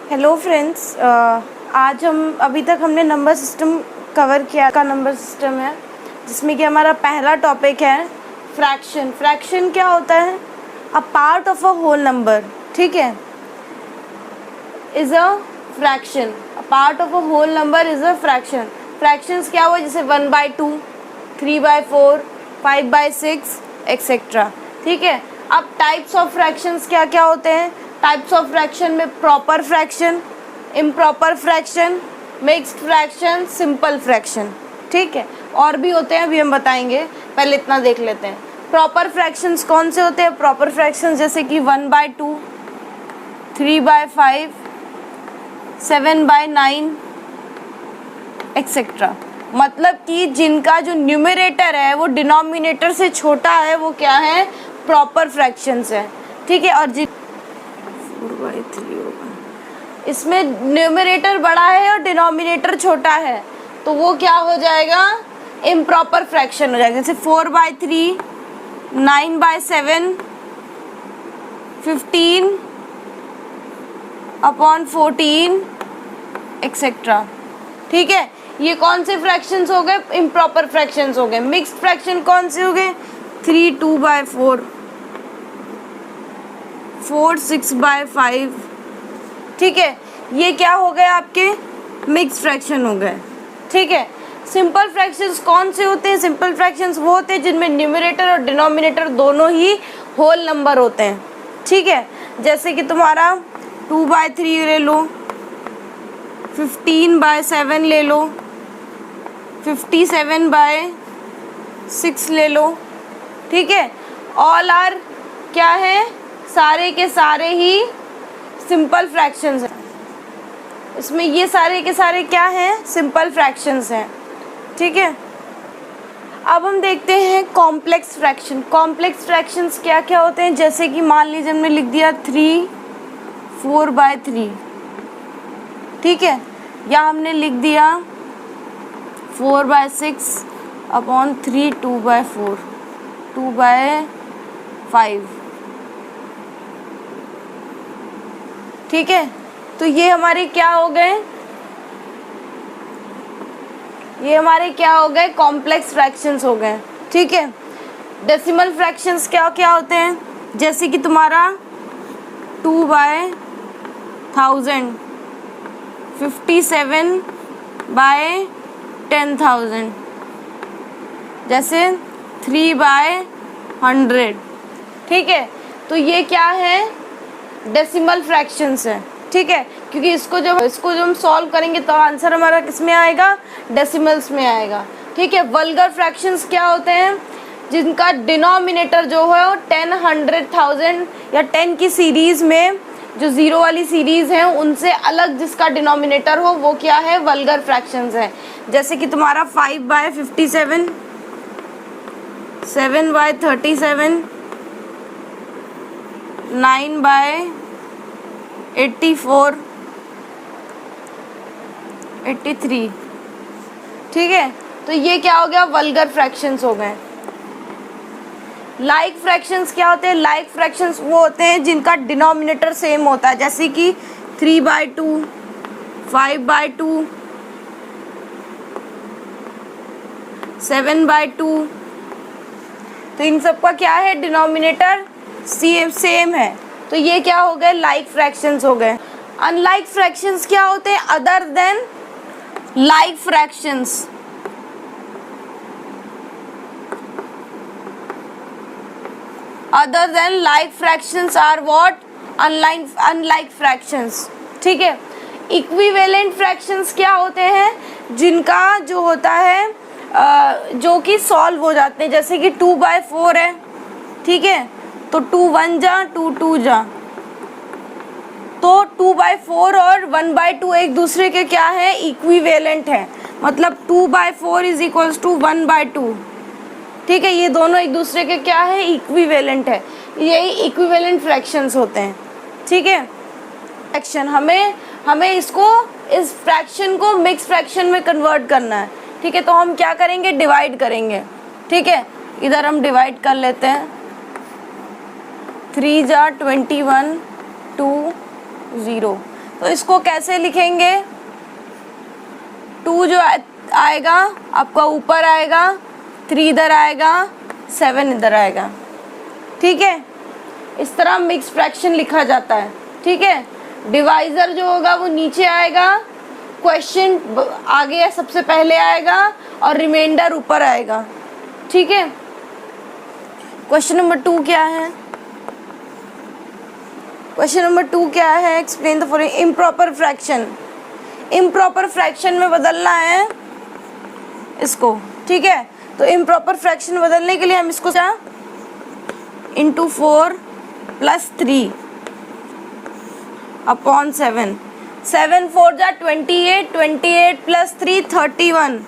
Hello friends, आज अभी तक हमने नंबर सिस्टम कवर किया का नंबर सिस्टम है, जिसमें कि हमारा पहला टॉपिक है फ्रैक्शन। फ्रैक्शन क्या होता है? A part of a whole number, ठीक है, is a fraction. A part of a whole number is a fraction. Fractions क्या हुआ? जैसे 1/2, 3/4, 5/6 एक्सेट्रा, ठीक है। अब टाइप्स ऑफ फ्रैक्शंस क्या क्या होते हैं? टाइप्स ऑफ फ्रैक्शन में proper fraction, improper fraction, mixed fraction, simple fraction, ठीक है। और भी होते हैं, अभी हम बताएंगे, पहले इतना देख लेते हैं। प्रॉपर फ्रैक्शंस कौन से होते हैं? प्रॉपर फ्रैक्शंस जैसे कि 1/2, 3/5, 7/9 एक्सेट्रा। मतलब कि जिनका जो न्यूमरेटर है वो डिनोमिनेटर से छोटा है, वो क्या है? प्रॉपर फ्रैक्शंस है, ठीक है। और 4/3 होगा, इसमें न्यूमरेटर बड़ा है और डिनोमिनेटर छोटा है, तो वो क्या हो जाएगा? इम्प्रॉपर फ्रैक्शन हो जाएगा। जैसे 4/3, 9/7, 15/14 एक्सेट्रा, ठीक है। ये कौन से फ्रैक्शंस हो गए? इम्प्रॉपर फ्रैक्शंस हो गए। मिक्स्ड फ्रैक्शन कौन से हो गए? 3 2/4, 4 6/5, ठीक है। ये क्या हो गए? आपके मिक्स्ड फ्रैक्शन हो गए, ठीक है। सिंपल फ्रैक्शंस कौन से होते हैं? सिंपल फ्रैक्शंस वो होते हैं जिनमें न्यूमरेटर और डिनोमिनेटर दोनों ही होल नंबर होते हैं, ठीक है। जैसे कि तुम्हारा 2/3 ले लो, 15/7 ले लो, 57/6 ले लो, ठीक है। ऑल आर क्या है? सारे के सारे ही सिंपल फ्रैक्शंस हैं। इसमें ये सारे के सारे क्या हैं? सिंपल फ्रैक्शंस हैं, ठीक है। अब हम देखते हैं कॉम्प्लेक्स फ्रैक्शन। कॉम्प्लेक्स फ्रैक्शंस क्या क्या होते हैं? जैसे कि मान लीजिए हमने लिख दिया 3 4/3, ठीक है, या हमने लिख दिया 4/6 अपॉन 3 2/4, 2/5, ठीक है। तो ये हमारे क्या हो गए? ये हमारे क्या हो गए? कॉम्प्लेक्स फ्रैक्शंस हो गए, ठीक है। डेसिमल फ्रैक्शंस क्या क्या होते हैं? जैसे कि तुम्हारा 2/1000, 57/10,000, जैसे 3/100, ठीक है। तो ये क्या है? डेसिमल फ्रैक्शंस है, ठीक है। क्योंकि इसको जब हम सॉल्व करेंगे तो आंसर हमारा किस में आएगा? डेसिमल्स में आएगा, ठीक है। वल्गर फ्रैक्शंस क्या होते हैं? जिनका डिनोमिनेटर जो है वो 10, 100,000 या 10 की सीरीज़ में जो ज़ीरो वाली सीरीज़ है उनसे अलग जिसका डिनोमिनेटर हो, वो क्या है? वल्गर फ्रैक्शंस है। जैसे कि तुम्हारा 5/57, 7/37, 9/84, 83, ठीक है। तो ये क्या हो गया? वल्गर फ्रैक्शंस हो गए। लाइक फ्रैक्शंस क्या होते हैं? लाइक फ्रैक्शंस वो होते हैं जिनका डिनोमिनेटर सेम होता है, जैसे कि 3/2, 5/2, 7/2। तो इन सब का क्या है? डिनोमिनेटर सेम है, तो ये क्या हो गए? लाइक फ्रैक्शंस हो गए। अनलाइक फ्रैक्शंस क्या होते हैं? Other than like fractions. Other than like fractions are what? Unlike fractions, ठीक है। इक्विवेलेंट फ्रैक्शंस क्या होते हैं? जिनका जो होता है जो कि सॉल्व हो जाते हैं, जैसे कि 2/4 है, ठीक है, तो 2 1 जा, 2 2 जा, तो 2/4 और 1/2 एक दूसरे के क्या है? इक्विवेलेंट है। मतलब 2/4 इज इक्वल्स टू 1/2, ठीक है। ये दोनों एक दूसरे के क्या है? इक्विवेलेंट है। यही इक्विवेलेंट फ्रैक्शंस होते हैं, ठीक है। फ्रैक्शन हमें इसको, इस फ्रैक्शन को मिक्स फ्रैक्शन में कन्वर्ट करना है, ठीक है। तो हम क्या करेंगे? डिवाइड करेंगे, ठीक है। इधर हम डिवाइड कर लेते हैं। 3 जा 21, 2 0, तो इसको कैसे लिखेंगे, 2 जो आएगा आपका ऊपर आएगा, 3 इधर आएगा, 7 इधर आएगा। ठीक है, इस तरह मिक्स फ्रैक्शन लिखा जाता है। ठीक है, डिवाइजर जो होगा वो नीचे आएगा, क्वेश्चन आगे सबसे पहले आएगा और रिमाइंडर ऊपर आएगा। ठीक है, क्वेश्चन नंबर 2 क्या है, क्वेश्चन नंबर 2 क्या है, explain the following. Improper fraction, improper fraction में बदलना है इसको। ठीक है, तो इम्प्रॉपर फ्रैक्शन बदलने के लिए हम इसको क्या, इंटू 4 + 3 अपॉन 7, 7 4 जा 28, 28 + 3 31,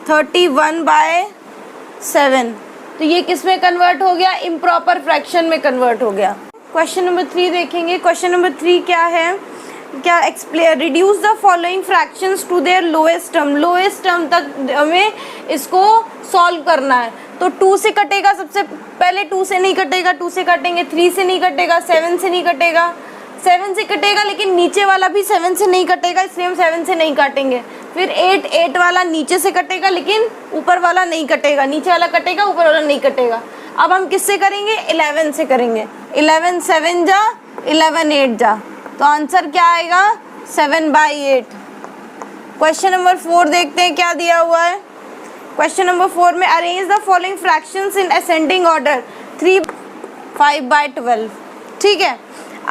31/7। तो ये किस में कन्वर्ट हो गया, इम्प्रॉपर फ्रैक्शन में कन्वर्ट हो गया। क्वेश्चन नंबर 3 देखेंगे। क्वेश्चन नंबर 3 क्या है, क्या explain, reduce the following fractions to their lowest term, lowest term तक हमें इसको सॉल्व करना है। तो 2 से कटेगा, सबसे पहले 2 से नहीं कटेगा, 2 से काटेंगे, 3 से नहीं कटेगा, 7 से नहीं कटेगा, 7 से कटेगा, लेकिन नीचे वाला भी 7 से नहीं कटेगा, इसलिए हम 7 से नहीं काटेंगे। फिर 8, 8 वाला नीचे से कटेगा, लेकिन ऊपर वाला नहीं कटेगा, नीचे वाला कटेगा, ऊपर वाला नहीं कटेगा। अब हम किससे करेंगे, 11 से करेंगे। 11 7 जा, 11 8 जा, तो आंसर क्या आएगा, 7/8। क्वेश्चन नंबर 4 देखते हैं क्या दिया हुआ है। क्वेश्चन नंबर 4 में arrange the following fractions in ascending order, 3 5/12। ठीक है,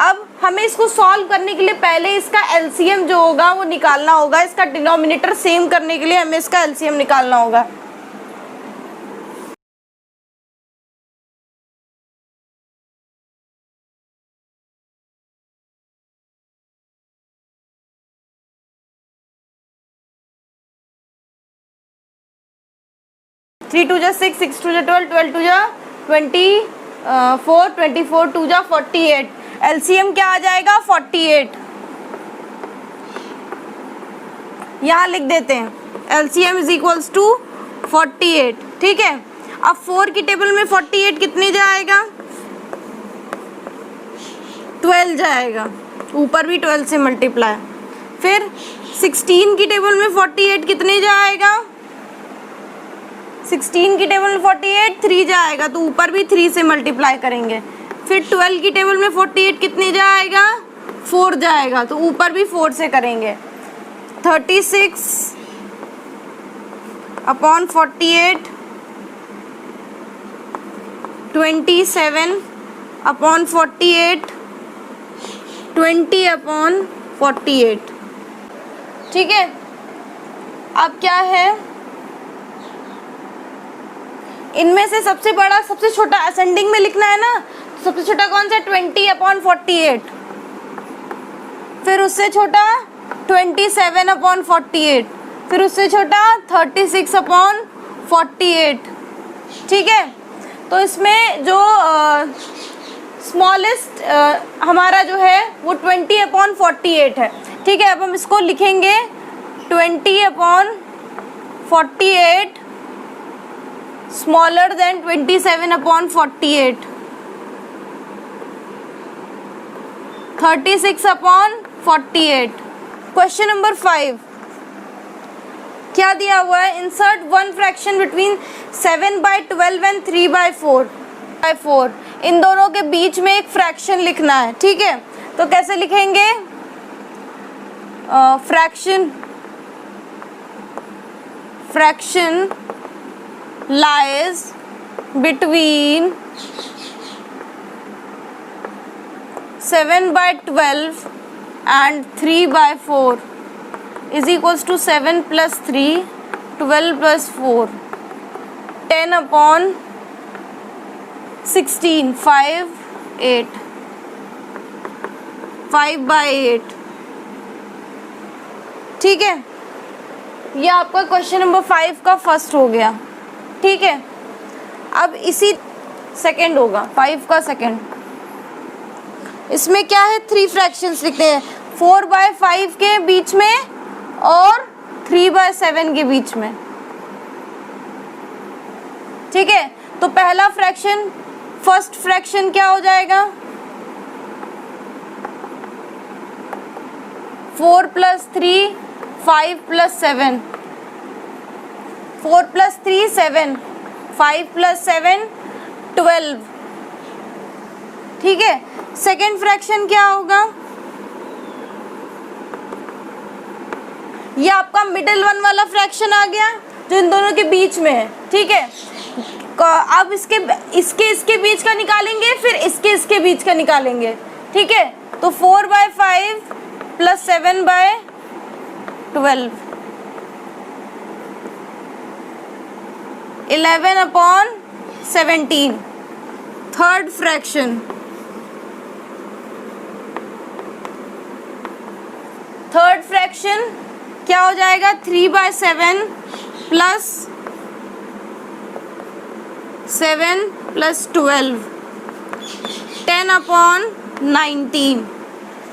अब हमें इसको सॉल्व करने के लिए पहले इसका एलसीएम जो होगा वो निकालना होगा। इसका डिनोमिनेटर सेम करने के लिए हमें इसका एलसीएम निकालना होगा। थ्री 2 जा 6, 6 2 जा 12, 12 2 जा 24, 24 2 जा 48। एलसीएम क्या आ जाएगा, 48। यहाँ लिख देते हैं एलसीएम इज इक्वल्स टू 48। ठीक है, अब 4 की टेबल में 48 कितने जाएगा, 12 जाएगा, ऊपर भी 12 से मल्टीप्लाई। फिर 16 की टेबल में 48 कितने जाएगा, 16 की टेबल में 48 3 जाएगा, तो ऊपर भी 3 से मल्टीप्लाई करेंगे। फिर 12 की टेबल में 48 कितने जाएगा, 4 जाएगा, तो ऊपर भी 4 से करेंगे। 36 अपॉन 48, 27 अपॉन 48, 20 अपॉन 48। ठीक है, अब क्या है, इनमें से सबसे बड़ा सबसे छोटा असेंडिंग में लिखना है ना, तो सबसे छोटा कौन सा, 20 अपॉन 48। फिर उससे छोटा 27 अपॉन 48, फिर उससे छोटा 36 अपॉन 48। ठीक है, तो इसमें जो स्मॉलेस्ट हमारा जो है वो 20 अपॉन 48 है। ठीक है, अब हम इसको लिखेंगे 20 upon 48 smaller than 27 upon 48, 36 upon 48। Question number 5 क्या दिया हुआ है, insert one fraction between 7/12 and 3/4। इन दोनों के बीच में एक फ्रैक्शन लिखना है। ठीक है, तो कैसे लिखेंगे, fraction lies between 7/12 and 3/4 is equals to 7 plus 3, 12 plus 4, 10 upon 16, 5 8, 5/8। ठीक है, ये आपका क्वेश्चन नंबर 5 का फर्स्ट हो गया। ठीक है, अब इसी सेकंड होगा 5 का सेकंड। इसमें क्या है, 3 फ्रैक्शंस लिखते हैं, 4/5 के बीच में और 3/7 के बीच में। ठीक है, तो पहला फ्रैक्शन, फर्स्ट फ्रैक्शन क्या हो जाएगा, 4 + 3 5 + 7, 4 + 3 7, 5 + 7 12। ठीक है, सेकेंड फ्रैक्शन क्या होगा? ये आपका मिडिल वन वाला फ्रैक्शन आ गया जो इन दोनों के बीच में है। ठीक है, अब इसके बीच का निकालेंगे, फिर इसके बीच का निकालेंगे। ठीक है, तो 4/5 + 7/12, 11/17। थर्ड फ्रैक्शन, क्या हो जाएगा? 3/7 + 7 + 12, 10/19।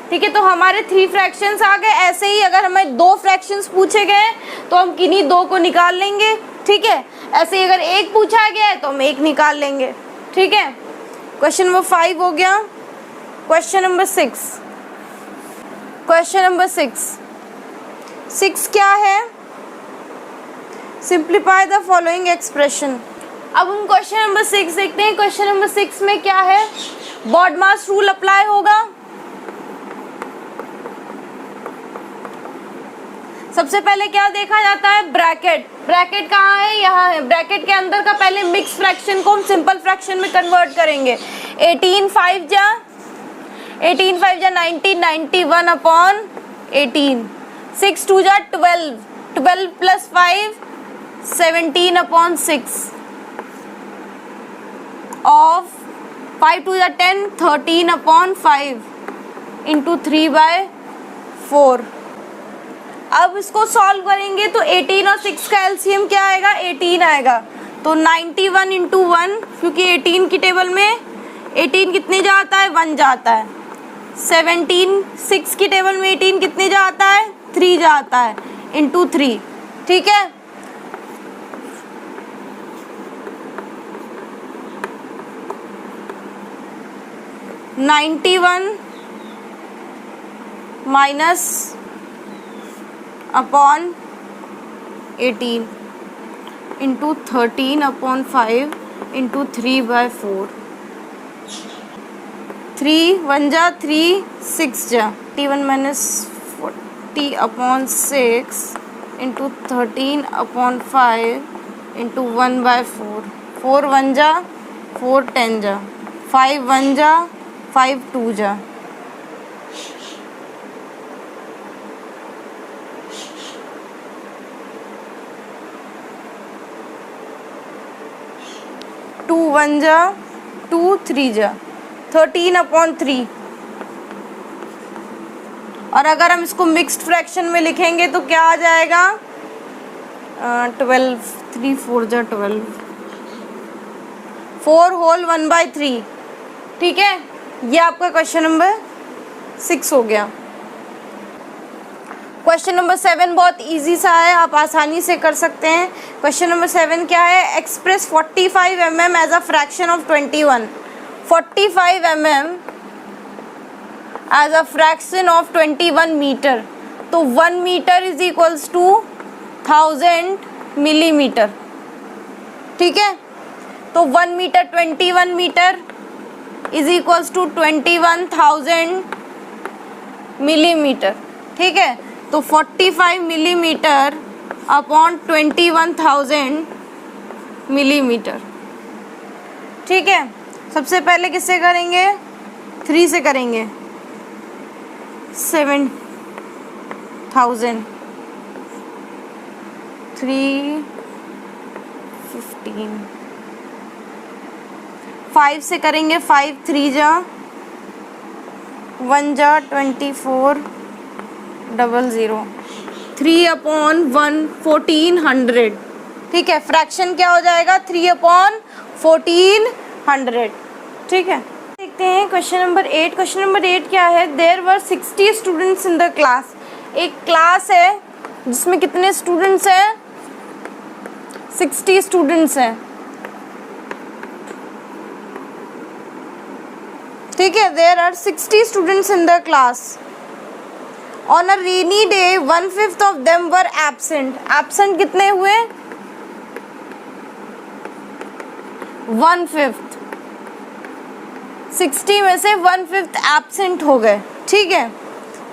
ठीक है, तो हमारे 3 फ्रैक्शंस आ गए। ऐसे ही अगर हमें 2 फ्रैक्शंस पूछे गए तो हम किन्हीं 2 को निकाल लेंगे। ठीक है, ऐसे ही अगर 1 पूछा गया है तो हम 1 निकाल लेंगे। ठीक है, क्वेश्चन नंबर 5 हो गया। क्वेश्चन नंबर 6, क्या है? Simplify the following expression. अब हम क्वेश्चन नंबर 6 देखते हैं। क्वेश्चन नंबर 6 में क्या है? बॉडमास रूल अप्लाई होगा। सबसे पहले क्या देखा जाता है? ब्रैकेट। ब्रैकेट कहाँ है? यहाँ है। ब्रैकेट के अंदर का पहले मिक्स फ्रैक्शन को हम सिंपल फ्रैक्शन में कन्वर्ट करेंगे। 18 5 जा 90, 91/18, 6 2 जा 12, 12 + 5 17/6, of 5 2 जा 10, 13/5 × 3/4। अब इसको सॉल्व करेंगे तो 18 और 6 का एलसीएम क्या आएगा? 18 आएगा। तो 91 × 1, क्योंकि 18 की टेबल में 18 कितने जाता है? 1 जाता है। 17 6 की टेबल में 18 कितने जाता है? 3 जाता है, × 3। ठीक है, (91 - 18) × 13/5 × 3/4। 3 1 जा 3 6 जा 81 - 40/6 × 13/5 × 1/4। 4 1 जा 4 10 जा 5 1 जा 5 2 जा। टू 1 जा 2 3 जा 13/3। और अगर हम इसको मिक्स्ड फ्रैक्शन में लिखेंगे तो क्या आ जाएगा? 12 3 4 जा 12, 4 होल 1/3। ठीक है, ये आपका क्वेश्चन नंबर 6 हो गया। क्वेश्चन नंबर 7 बहुत इजी सा है, आप आसानी से कर सकते हैं। क्वेश्चन नंबर 7 क्या है? Express 45 mm as a fraction of 21। 45 mm as a fraction of 21 metre. तो 1 metre is equals to 1000 millimetre. ठीक है, तो 1 metre 21 metre is equals to 21,000 millimetre. ठीक है, तो 45 मिलीमीटर अपॉन 21,000 मिलीमीटर। ठीक है, सबसे पहले किससे करेंगे? 3 से करेंगे। 7,000 315। 5 से करेंगे। 5 3 जा 1 जा 24 00। 3/1 1400। ठीक है, फ्रैक्शन क्या हो जाएगा? 3/1400। ठीक है, देखते हैं क्वेश्चन नंबर 8। क्वेश्चन नंबर 8 क्या है? There were 60 students in the class. एक क्लास है जिसमें कितने स्टूडेंट्स हैं? 60 स्टूडेंट्स हैं। ठीक है, there are 60 students in the class. On a rainy day 1/5 of them were absent. Absent कितने हुए? 1/5। 60 में से 1/5 एब्सेंट हो गए, ठीक है।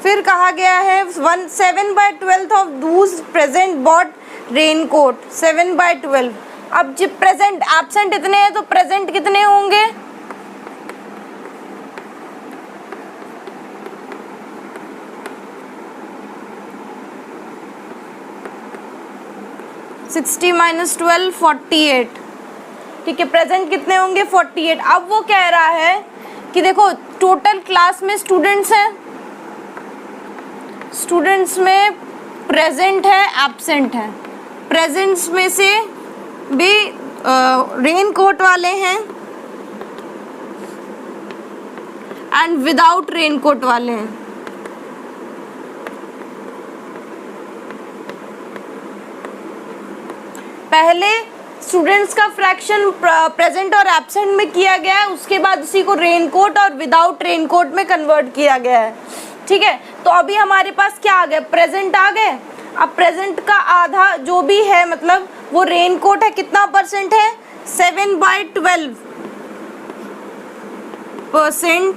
फिर कहा गया है 7/12 ऑफ दूस प्रेजेंट बॉट रेनकोट। 7/12। अब जब प्रेजेंट एब्सेंट इतने हैं तो प्रेजेंट कितने होंगे? 60 - 12 48, ठीक है। प्रेजेंट कितने होंगे? 48। अब वो कह रहा है कि देखो टोटल क्लास में स्टूडेंट्स हैं, स्टूडेंट्स में प्रेजेंट है एब्सेंट है। प्रेजेंट्स में से भी रेन कोट वाले हैं एंड विदाउट रेन कोट वाले हैं। पहले स्टूडेंट्स का फ्रैक्शन प्रेजेंट और एब्सेंट में किया गया है, उसके बाद उसी को रेनकोट और विदाउट रेनकोट में कन्वर्ट किया गया है, ठीक है। तो अभी हमारे पास क्या आ गया? प्रेजेंट आ गए। अब प्रेजेंट का आधा जो भी है मतलब वो रेनकोट है, कितना परसेंट है? 7/12%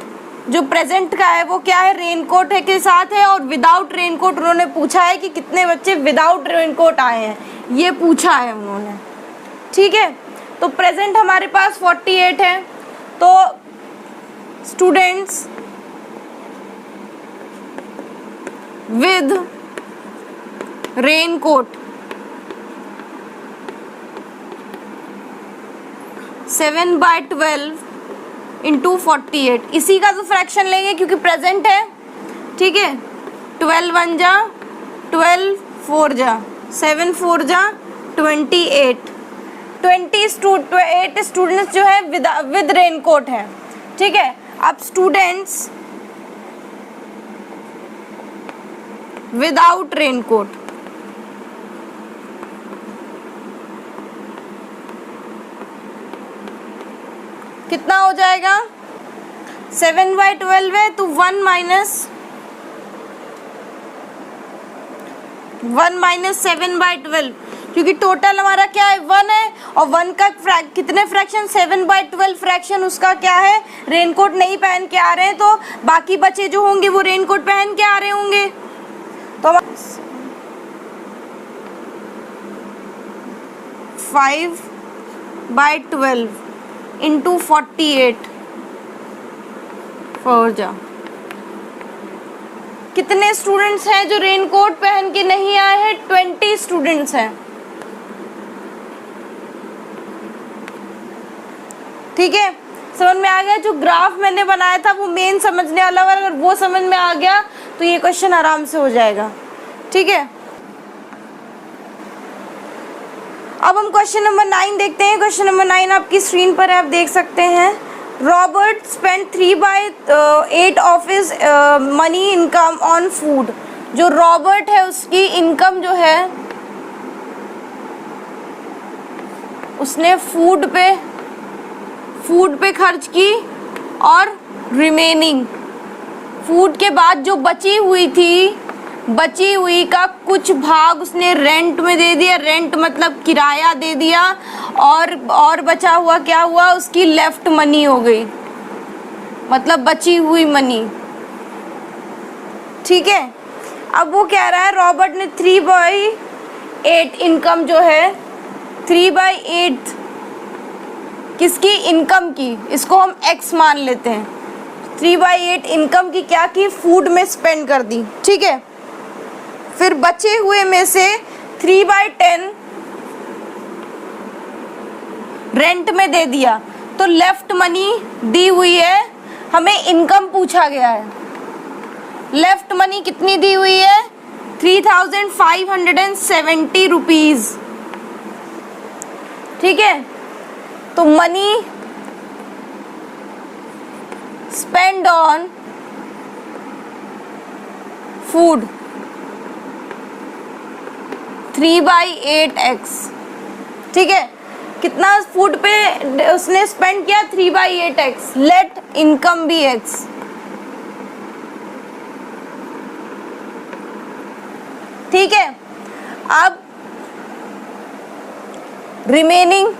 जो प्रेजेंट का है वो क्या है? रेनकोट है के साथ है। और विदाउट रेनकोट उन्होंने पूछा है कि कितने बच्चे विदाउट रेनकोट आए हैं, ये पूछा है उन्होंने, ठीक है। तो प्रेजेंट हमारे पास 48 है, तो स्टूडेंट्स विद रेनकोट 7/12 इंटू 48, इसी का तो फ्रैक्शन लेंगे क्योंकि प्रेजेंट है, ठीक है। 12 1 जा 12, 4 जा 7, 4 जा 28। 28 स्टूडेंट्स जो है विद रेनकोट है, ठीक है। अब स्टूडेंट्स विदाउट रेनकोट कितना हो जाएगा? 7/12 है तो 1 - 7/12, क्योंकि टोटल हमारा क्या है? 1 है और 1 का कितने फ्रैक्शन? 7/12 फ्रैक्शन उसका क्या है? रेनकोट नहीं पहन के आ रहे हैं, तो बाकी बच्चे जो होंगे वो रेनकोट पहन के आ रहे होंगे। तो 5/12 इंटू 48 4 जा। कितने स्टूडेंट्स हैं जो रेनकोट पहन के नहीं आए हैं? 20 स्टूडेंट्स हैं, ठीक है। समझ में आ गया? जो ग्राफ मैंने बनाया था वो मेन समझने वाला, अगर वो समझ में आ गया तो ये क्वेश्चन आराम से हो जाएगा, ठीक है। अब हम क्वेश्चन नंबर 9 देखते हैं। क्वेश्चन नंबर 9 आपकी स्क्रीन पर है, आप देख सकते हैं। Robert spend 3/8 of his money income on food. जो रॉबर्ट है उसकी इनकम जो है उसने फूड पे खर्च की, और रिमेनिंग फूड के बाद जो बची हुई का कुछ भाग उसने रेंट में दे दिया। रेंट मतलब किराया दे दिया, और बचा हुआ क्या हुआ? उसकी लेफ्ट मनी हो गई, मतलब बची हुई मनी, ठीक है। अब वो कह रहा है रॉबर्ट ने 3/8 इनकम जो है 3/8 किसकी? इनकम की। इसको हम x मान लेते हैं। 3/8 इनकम की क्या की? फूड में स्पेंड कर दी, ठीक है। फिर बचे हुए में से 3/10 रेंट में दे दिया, तो लेफ्ट मनी दी हुई है। हमें इनकम पूछा गया है। लेफ्ट मनी कितनी दी हुई है? 3570 रुपीज, ठीक है। तो money spend on food 3/8x, ठीक है। कितना फूड पे उसने स्पेंड किया? 3/8x। लेट इनकम भी x। ठीक है, अब रिमेनिंग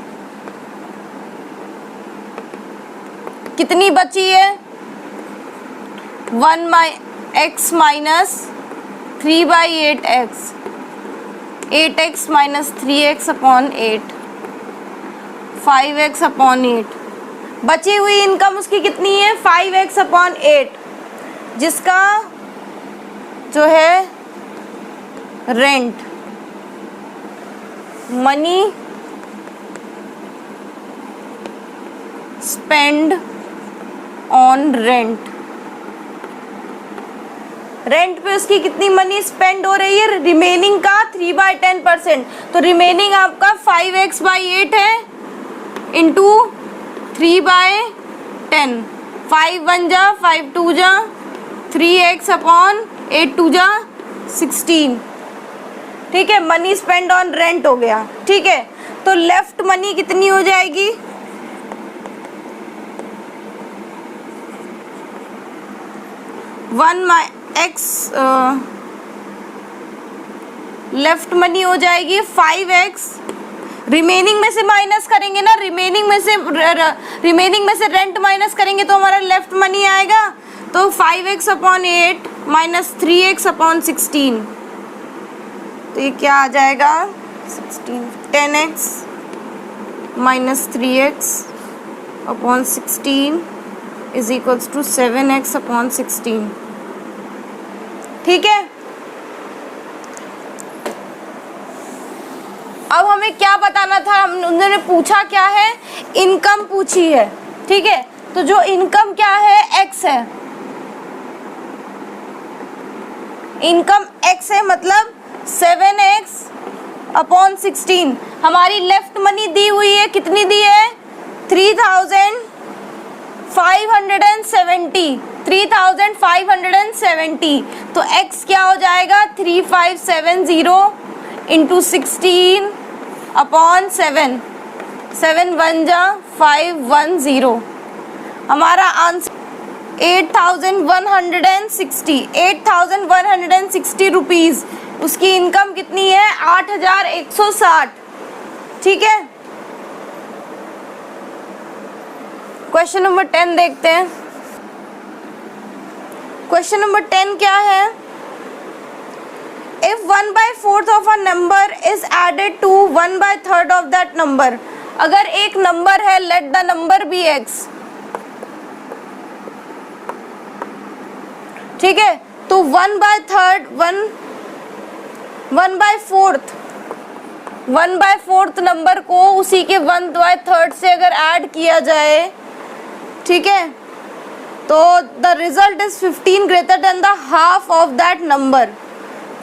कितनी बची है, 1x minus 3/8x, 8x minus 3x upon 8, 5x upon 8। बची हुई इनकम उसकी कितनी है, 5x अपॉन 8, जिसका जो है rent, money spend on rent, rent पे उसकी कितनी मनी स्पेंड हो रही है, रिमेनिंग का 3/10%। तो रिमेनिंग आपका 5x/8 है इंटू 3/10, 5 1 जा 5 2 जा 3x अपॉन 8 2 जा 16। ठीक है, मनी स्पेंड ऑन रेंट हो गया। ठीक है, तो लेफ्ट मनी कितनी हो जाएगी, 1x, लेफ्ट मनी हो जाएगी 5x, रिमेनिंग में से माइनस करेंगे ना, रिमेनिंग में से रेंट माइनस करेंगे तो हमारा लेफ्ट मनी आएगा। तो 5x upon 8 minus 3x upon 16, तो ये क्या आ जाएगा 16, 10x minus 3x upon 16 is equals to 7x upon 16। ठीक है, अब हमें क्या बताना था, उन्होंने पूछा क्या है, इनकम पूछी है। ठीक है, तो जो इनकम क्या है, x है, इनकम x है, मतलब 7x अपॉन 16। हमारी लेफ्ट मनी दी हुई है, कितनी दी है, 3,570। तो x क्या हो जाएगा, 3570 इंटू 16 अपॉन 7, 7 1 जा 510। हमारा आंसर 8,160 रुपीज़। उसकी इनकम कितनी है, 8,160। ठीक है, क्वेश्चन नंबर 10 देखते हैं। क्वेश्चन नंबर 10 क्या है, if 1/4 of a number is added to 1/3 of that number. अगर एक नंबर है, let the number be x। ठीक है, तो 1/4 नंबर को उसी के 1/3 से अगर ऐड किया जाए, ठीक है, तो the result is 15 greater than the half of that number.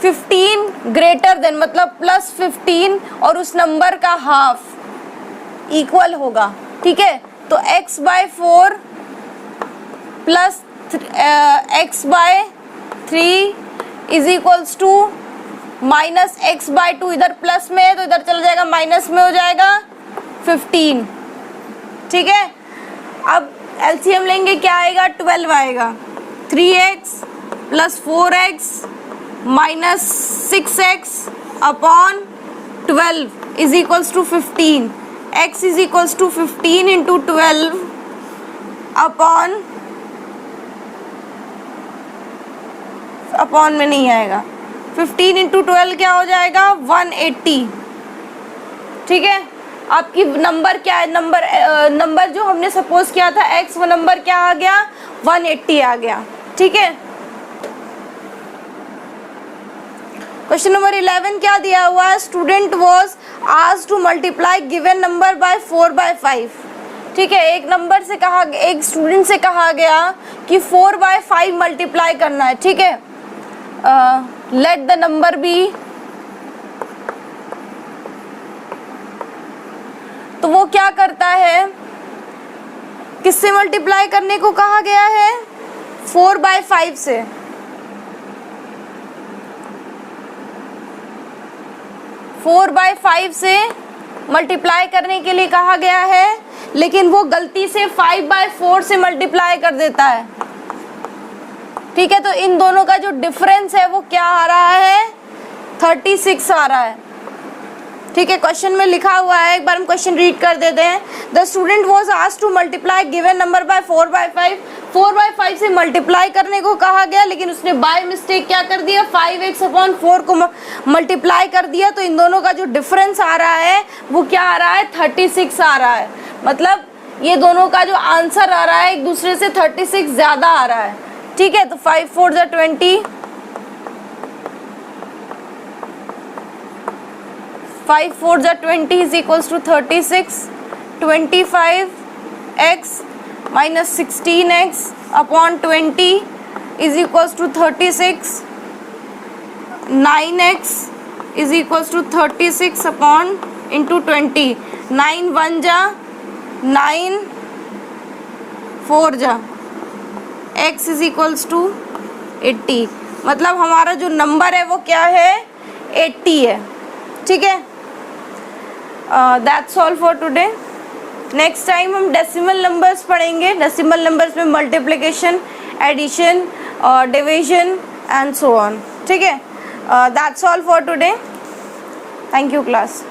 15 greater than मतलब प्लस 15 और उस नंबर का हाफ इक्वल होगा। ठीक है, तो x/4 plus x/3 is equals to minus x/2। इधर प्लस में है तो इधर चला जाएगा, माइनस में हो जाएगा 15। ठीक है, अब एलसीएम लेंगे, क्या आएगा, 12 आएगा। 3x plus 4x minus 6x upon 12 is equals to 15। x is equals to 15 into 12 upon में नहीं आएगा, 15 इंटू 12 क्या हो जाएगा, 180। ठीक है, आपकी नंबर क्या है, नंबर जो हमने सपोज किया था x, वो नंबर क्या आ गया, 180 आ गया। ठीक है, क्वेश्चन नंबर 11 क्या दिया हुआ है, student was asked to multiply given number by 4/5। ठीक है, एक स्टूडेंट से कहा गया कि 4/5 मल्टीप्लाई करना है। ठीक है, लेट द नंबर बी, तो वो क्या करता है, किससे मल्टीप्लाई करने को कहा गया है, 4/5 से। फोर बाय 5 से मल्टीप्लाई करने के लिए कहा गया है, लेकिन वो गलती से 5/4 से मल्टीप्लाई कर देता है। ठीक है, तो इन दोनों का जो डिफरेंस है वो क्या आ रहा है, 36 आ रहा है। ठीक है, क्वेश्चन में लिखा हुआ है, एक बार हम क्वेश्चन रीड कर देते हैं। The student was asked to multiply given number by 4/5। 4/5 से मल्टीप्लाई करने को कहा गया, लेकिन उसने बाय मिस्टेक क्या कर दिया, 5x/4 को मल्टीप्लाई कर दिया। तो इन दोनों का जो डिफरेंस आ रहा है वो क्या आ रहा है, 36 आ रहा है। मतलब ये दोनों का जो आंसर आ रहा है एक दूसरे से 36 ज़्यादा आ रहा है। ठीक है, तो 5 4 जा 20, 5 4 जा 20 is equals to 36। 25x minus 16x upon 20 is equals to 36। 9x is equals to 36 upon into 20। 9 1 जा 9, 4 जा x इज इक्वल्स टू 80। मतलब हमारा जो नंबर है वो क्या है, 80 है। ठीक है, that's all for today. Next time हम डेसिमल नंबर्स पढ़ेंगे। डेसिमल नंबर्स में multiplication, addition, division and so on. ठीक है, that's all for today. Thank you class.